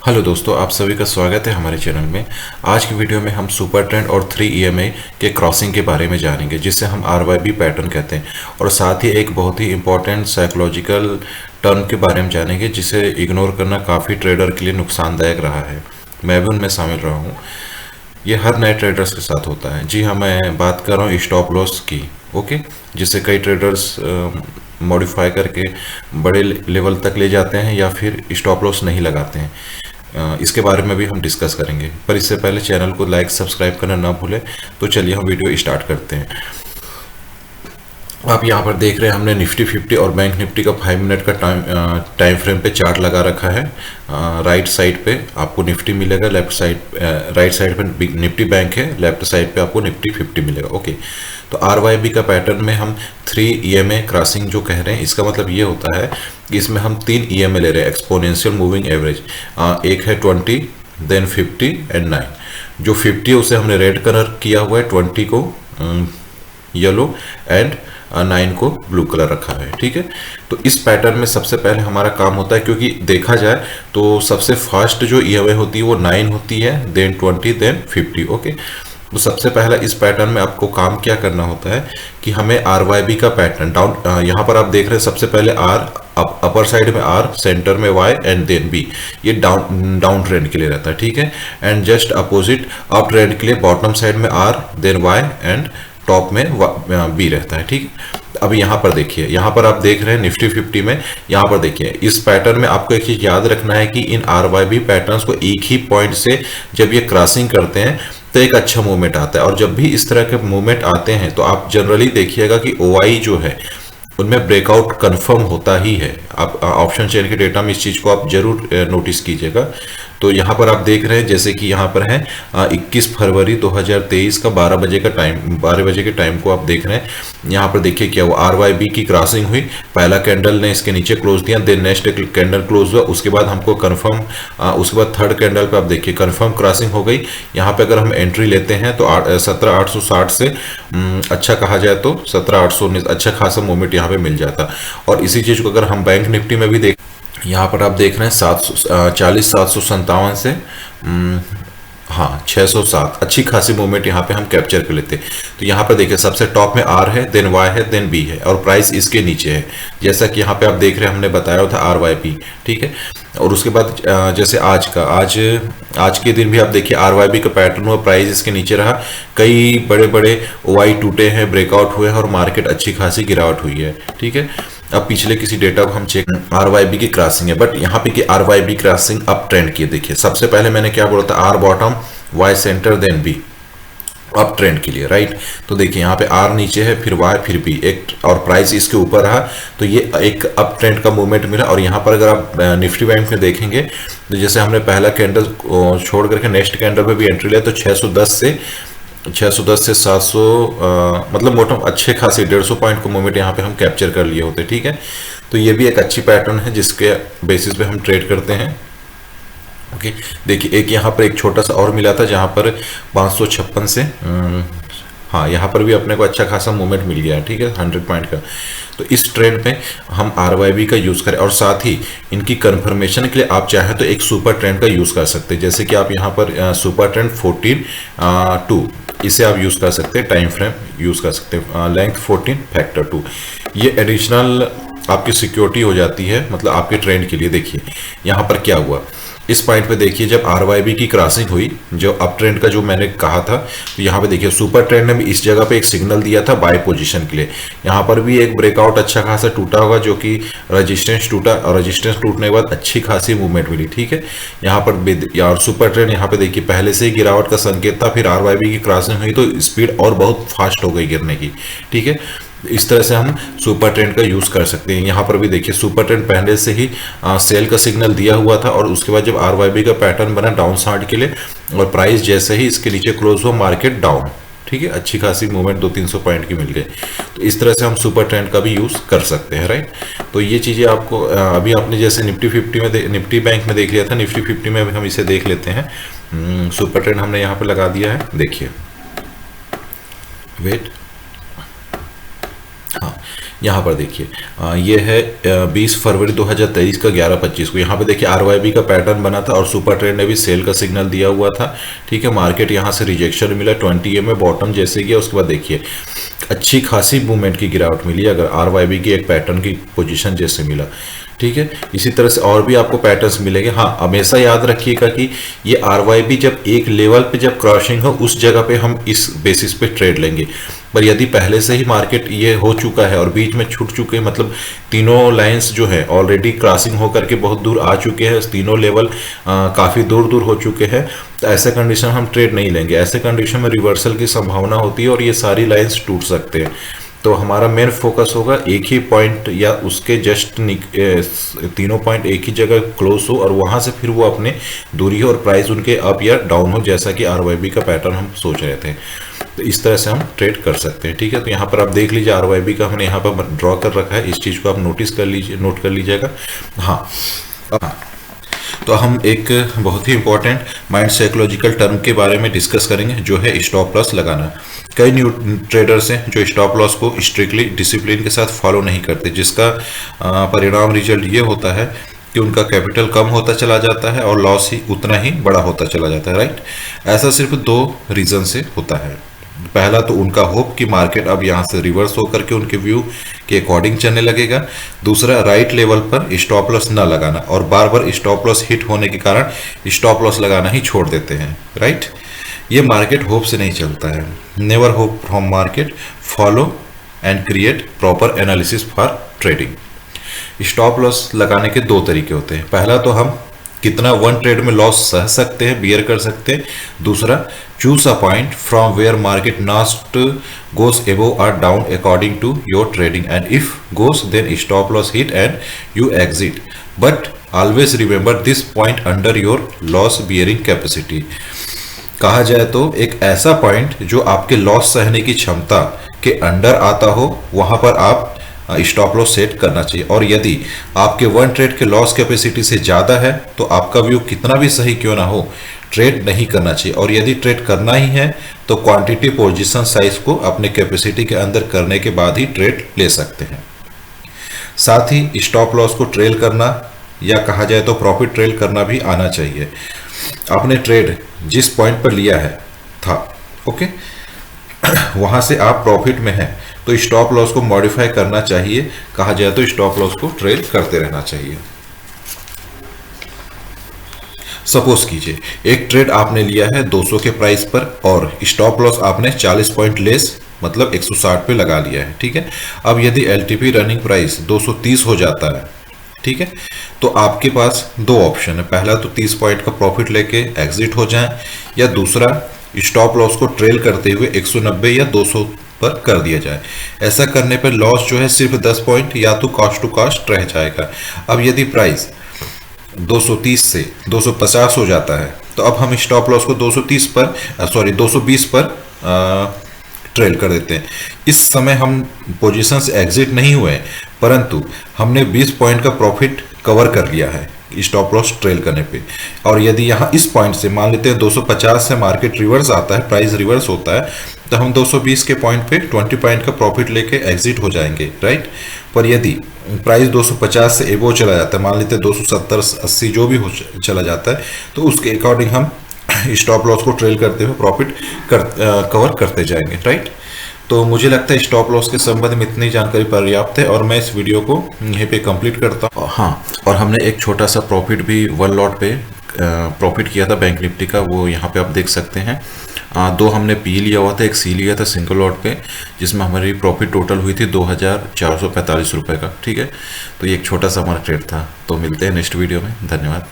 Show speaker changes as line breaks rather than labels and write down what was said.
Hello दोस्तों, आप सभी का स्वागत है हमारे चैनल में। आज की वीडियो में हम सुपर ट्रेंड और 3 EMA के क्रॉसिंग के बारे में जानेंगे, जिसे हम RYB पैटर्न कहते हैं। और साथ ही एक बहुत ही इंपॉर्टेंट साइकोलॉजिकल टर्म के बारे में जानेंगे, जिसे इग्नोर करना काफ़ी ट्रेडर के लिए नुकसानदायक रहा है। मैं भी उनमें शामिल रहा हूँ। ये हर नए ट्रेडर्स के साथ होता है। जी हाँ, मैं बात कर रहा हूँ स्टॉप लॉस की। ओके, जिससे कई ट्रेडर्स मॉडिफाई करके बड़े लेवल तक ले जाते हैं या फिर स्टॉप लॉस नहीं लगाते हैं। इसके बारे में भी हम डिस्कस करेंगे, पर इससे पहले चैनल को लाइक सब्सक्राइब करना ना भूलें। तो चलिए हम वीडियो स्टार्ट करते हैं। आप यहाँ पर देख रहे हैं हमने निफ्टी 50 और बैंक निफ्टी का 5 मिनट का टाइम फ्रेम पे चार्ट लगा रखा है। राइट साइड पे आपको निफ्टी मिलेगा, लेफ्ट साइड राइट साइड पे निफ्टी बैंक है, लेफ्ट साइड पे आपको निफ्टी 50 मिलेगा। ओके, तो RYB का पैटर्न में हम 3 EMA क्रॉसिंग जो कह रहे हैं, इसका मतलब ये होता है कि इसमें हम 3 EMA ले रहे हैं, एक्सपोनेंशियल मूविंग एवरेज। एक है 20, देन 50 एंड 9। जो 50 है उसे हमने रेड कलर किया हुआ है, 20 को येलो एंड 9 को ब्लू कलर रखा है। ठीक है, तो इस पैटर्न में सबसे पहले हमारा काम होता है, क्योंकि देखा जाए तो सबसे फास्ट जो EMA होती है वो 9 होती है, देन 20, देन 50। ओके, तो सबसे पहला इस पैटर्न में आपको काम क्या करना होता है कि हमें RYB का पैटर्न डाउन, यहाँ पर आप देख रहे हैं सबसे पहले R, अपर साइड में R, सेंटर में Y एंड देन B। ये डाउन ट्रेंड के लिए रहता है। ठीक है, and just opposite up trend के लिए बॉटम साइड में R, then Y and top में B रहता है। ठीक है, अब यहाँ पर देखिए, यहाँ पर आप देख रहे हैं निफ्टी 50 में, यहाँ पर देखिए इस पैटर्न में आपको एक चीज याद रखना है कि इन RYB पैटर्न्स को एक ही पॉइंट से जब ये क्रॉसिंग करते हैं तो एक अच्छा मूवमेंट आता है। और जब भी इस तरह के मूवमेंट आते हैं तो आप जनरली देखिएगा कि OI जो है उनमें ब्रेकआउट कंफर्म होता ही है। आप ऑप्शन चेन के डेटा में इस चीज को आप जरूर नोटिस कीजिएगा। तो यहाँ पर आप देख रहे हैं जैसे कि यहाँ पर है 21 फरवरी 2023 का 12 बजे का टाइम, 12 बजे के टाइम को आप देख रहे हैं। यहाँ पर देखिए क्या हुआ, RYB की क्रॉसिंग हुई, पहला कैंडल ने इसके नीचे क्लोज दिया, देन नेक्स्ट कैंडल क्लोज हुआ, उसके बाद हमको कंफर्म, उसके बाद थर्ड कैंडल पे आप देखिए कंफर्म क्रॉसिंग हो गई। यहाँ पे अगर हम एंट्री लेते हैं तो 17,860 से अच्छा कहा जाए तो 17,819 अच्छा खासा मूवमेंट यहाँ पे मिल जाता। और इसी चीज को अगर हम बैंक निफ्टी में भी देख, यहाँ पर आप देख रहे हैं 757 से हाँ 607 अच्छी खासी मूवमेंट यहाँ पे हम कैप्चर कर लेते हैं। तो यहाँ पर देखिए सबसे टॉप में R है, देन Y है, देन B है, और प्राइस इसके नीचे है, जैसा कि यहाँ पे आप देख रहे हैं हमने बताया था RYB। ठीक है, और उसके बाद जैसे आज के दिन भी आप देखिए RYB का पैटर्न हुआ, प्राइस इसके नीचे रहा, कई बड़े बड़े OI टूटे हैं, ब्रेकआउट हुए हैं और मार्केट अच्छी खासी गिरावट हुई है। ठीक है, अब पिछले किसी डेटा को हम चेक, RYB की क्रॉसिंग है, बट यहाँ पे कि RYB क्रॉसिंग अप ट्रेंड की है। देखिए सबसे पहले मैंने क्या बोला था, R bottom, Y centre, then B up trend के लिए, राइट। तो देखिए यहाँ पे R नीचे है, फिर Y, फिर B, एक और प्राइस इसके ऊपर रहा, तो ये एक अप ट्रेंड का मूवमेंट मिला। और यहाँ पर अगर आप निफ्टी बैंक में देखेंगे तो जैसे हमने पहला कैंडल छोड़ करके नेक्स्ट कैंडल पे भी एंट्री लिया, तो 610 से 700 मतलब मोटा अच्छे खासे 150 पॉइंट को मूवमेंट यहाँ पे हम कैप्चर कर लिए होते। ठीक है, तो ये भी एक अच्छी पैटर्न है जिसके बेसिस पे हम ट्रेड करते हैं। ओके, देखिए एक यहाँ पर एक छोटा सा और मिला था जहाँ पर 556 से हाँ यहाँ पर भी अपने को अच्छा खासा मूवमेंट मिल गया है। ठीक है, 100 पॉइंट का। तो इस ट्रेंड में हम RYB का यूज़ करें, और साथ ही इनकी कंफर्मेशन के लिए आप चाहें तो एक सुपर ट्रेंड का यूज़ कर सकते हैं। जैसे कि आप यहाँ पर सुपर ट्रेंड 14-2 इसे आप यूज़ कर सकते हैं, टाइम फ्रेम यूज़ कर सकते हैं, लेंथ 14 फैक्टर 2। ये एडिशनल आपकी सिक्योरिटी हो जाती है, मतलब आपके ट्रेंड के लिए। देखिए यहाँ पर क्या हुआ, इस पॉइंट पे देखिए जब RYB की क्रॉसिंग हुई, जो अप ट्रेंड का जो मैंने कहा था, तो यहाँ पे देखिए सुपर ट्रेंड ने भी इस जगह पे एक सिग्नल दिया था बाय पोजीशन के लिए। यहाँ पर भी एक ब्रेकआउट अच्छा खासा टूटा होगा, जो कि रेजिस्टेंस टूटा, और रेजिस्टेंस टूटने के बाद अच्छी खासी मूवमेंट मिली। ठीक है, यहाँ पर और सुपर ट्रेंड यहाँ पे देखिए पहले से ही गिरावट का संकेत था, फिर RYB की क्रॉसिंग हुई तो स्पीड और बहुत फास्ट हो गई गिरने की। ठीक है, इस तरह से हम सुपर ट्रेंड का यूज कर सकते हैं। यहाँ पर भी देखिए सुपर ट्रेंड पहले से ही सेल का सिग्नल दिया हुआ था, और उसके बाद जब RYB का पैटर्न बना डाउन साइड के लिए, और प्राइस जैसे ही इसके नीचे क्लोज हुआ, मार्केट डाउन। ठीक है, अच्छी खासी मूवमेंट 200-300 पॉइंट की मिल गई। तो इस तरह से हम सुपर ट्रेंड का भी यूज कर सकते हैं, राइट। तो ये चीजें आपको अभी आपने जैसे निफ्टी 50 में निफ्टी बैंक में देख लिया था, निफ्टी 50 में हम इसे देख लेते हैं। सुपर ट्रेंड हमने यहाँ पे लगा दिया है, देखिए वेट, हाँ यहाँ पर देखिए ये है 20 फरवरी 2023 का 11:25 को। यहाँ पे देखिए आरवाईबी का पैटर्न बना था और सुपर ट्रेंड ने भी सेल का सिग्नल दिया हुआ था। ठीक है, मार्केट यहाँ से रिजेक्शन मिला, 20 में बॉटम जैसे गया, उसके बाद देखिए अच्छी खासी मूवमेंट की गिरावट मिली अगर आरवाईबी की एक पैटर्न की पोजीशन जैसे मिला। ठीक है, इसी तरह से और भी आपको पैटर्न्स मिलेंगे। हाँ, हमेशा याद रखिएगा कि ये आरवाईबी जब एक लेवल पे जब क्रॉसिंग हो उस जगह पे हम इस बेसिस पे ट्रेड लेंगे। पर यदि पहले से ही मार्केट ये हो चुका है और बीच में छूट चुके हैं, मतलब तीनों लाइंस जो है ऑलरेडी क्रॉसिंग होकर के बहुत दूर आ चुके हैं, तीनों लेवल काफ़ी दूर दूर हो चुके हैं, तो ऐसे कंडीशन हम ट्रेड नहीं लेंगे। ऐसे कंडीशन में रिवर्सल की संभावना होती है और ये सारी लाइंस टूट सकते हैं। तो हमारा मेन फोकस होगा एक ही पॉइंट या उसके जस्ट तीनों पॉइंट एक ही जगह क्लोज हो और वहां से फिर वो अपने दूरी हो और प्राइस उनके अप या डाउन हो, जैसा कि आरवाईबी का पैटर्न हम सोच रहे थे। तो इस तरह से हम ट्रेड कर सकते हैं। ठीक है, तो यहाँ पर आप देख लीजिए आरवाईबी का हमने यहाँ पर ड्रॉ कर रखा है, इस चीज़ को आप नोट कर लीजिएगा। हाँ, तो हम एक बहुत ही इंपॉर्टेंट माइंड साइकोलॉजिकल टर्म के बारे में डिस्कस करेंगे, जो है स्टॉप लॉस लगाना। कई न्यू ट्रेडर्स हैं जो स्टॉप लॉस को स्ट्रिक्टली डिसिप्लिन के साथ फॉलो नहीं करते, जिसका परिणाम रिजल्ट ये होता है कि उनका कैपिटल कम होता चला जाता है और लॉस ही उतना ही बड़ा होता चला जाता है। राइट, ऐसा सिर्फ 2 रीजन से होता है। पहला तो उनका होप कि मार्केट अब यहाँ से रिवर्स होकर के उनके व्यू के अकॉर्डिंग चलने लगेगा। दूसरा, राइट लेवल पर स्टॉप लॉस न लगाना और बार बार स्टॉप लॉस हिट होने के कारण स्टॉप लॉस लगाना ही छोड़ देते हैं। राइट, ये मार्केट होप से नहीं चलता है। Never hope from market, follow and create proper analysis for trading. Stop loss लगाने के 2 तरीके होते हैं। पहला तो हम कितना वन ट्रेड में लॉस सह सकते हैं, बियर कर सकते हैं। दूसरा, choose a point from where market not goes above or down according to your trading, and if goes then stop loss hit and you exit, but always remember this point under your loss bearing capacity. कहा जाए तो एक ऐसा point जो आपके loss सहने की क्षमता के अंडर आता हो, वहां पर आप स्टॉप लॉस सेट करना चाहिए। और यदि आपके वन ट्रेड के लॉस कैपेसिटी से ज़्यादा है तो आपका व्यू कितना भी सही क्यों ना हो, ट्रेड नहीं करना चाहिए। और यदि ट्रेड करना ही है तो क्वांटिटी पोजीशन साइज को अपने कैपेसिटी के अंदर करने के बाद ही ट्रेड ले सकते हैं। साथ ही स्टॉप लॉस को ट्रेल करना या कहा जाए तो प्रॉफिट ट्रेल करना भी आना चाहिए। आपने ट्रेड जिस पॉइंट पर लिया है था, ओके, वहां से आप प्रॉफिट में हैं तो स्टॉप लॉस को मॉडिफाई करना चाहिए। कहा जाए तो स्टॉप लॉस को ट्रेल करते रहना चाहिए। सपोज कीजिए एक ट्रेड आपने लिया है 200 के प्राइस पर और स्टॉप लॉस आपने 40 पॉइंट लेस मतलब 160 पे लगा लिया है। ठीक है, अब यदि एलटीपी रनिंग प्राइस 230 हो जाता है, ठीक है, तो आपके पास 2 ऑप्शन है। पहला तो 30 पॉइंट का प्रॉफिट लेके एग्जिट हो जाए, या दूसरा स्टॉप लॉस को ट्रेल करते हुए 190 या 200 पर कर दिया जाए। ऐसा करने पर लॉस जो है सिर्फ 10 पॉइंट या तो कॉस्ट टू कॉस्ट रह जाएगा। अब यदि प्राइस 230 से 250 हो जाता है तो अब हम स्टॉप लॉस को 220 पर ट्रेल कर देते हैं। इस समय हम पोजीशन से एग्जिट नहीं हुए, परंतु हमने 20 पॉइंट का प्रॉफिट कवर कर लिया है स्टॉप लॉस ट्रेल करने पे। और यदि यहाँ इस पॉइंट से मान लेते हैं 250 से मार्केट रिवर्स आता है, प्राइस रिवर्स होता है, तो हम 220 के पॉइंट पे 20 पॉइंट का प्रॉफिट लेके एग्जिट हो जाएंगे। राइट, पर यदि प्राइस 250 से एबो चला जाता है, मान लेते हैं 270-80 जो भी हो चला जाता है, तो उसके अकॉर्डिंग हम स्टॉप लॉस को ट्रेल करते हुए प्रॉफिट कवर करते जाएंगे। राइट, तो मुझे लगता है स्टॉप लॉस के संबंध में इतनी जानकारी पर्याप्त है और मैं इस वीडियो को यहीं पे कंप्लीट करता हूँ। हाँ, और हमने एक छोटा सा प्रॉफिट भी 1 लॉट पे प्रॉफिट किया था बैंक निफ्टी का, वो यहाँ पे आप देख सकते हैं। 2 हमने पी लिया हुआ था, एक सी लिया था सिंगल लॉट पे, जिसमें हमारी प्रॉफिट टोटल हुई थी 2445 रुपये का। ठीक है, तो ये एक छोटा सा हमारा ट्रेड था। तो मिलते हैं नेक्स्ट वीडियो में, धन्यवाद।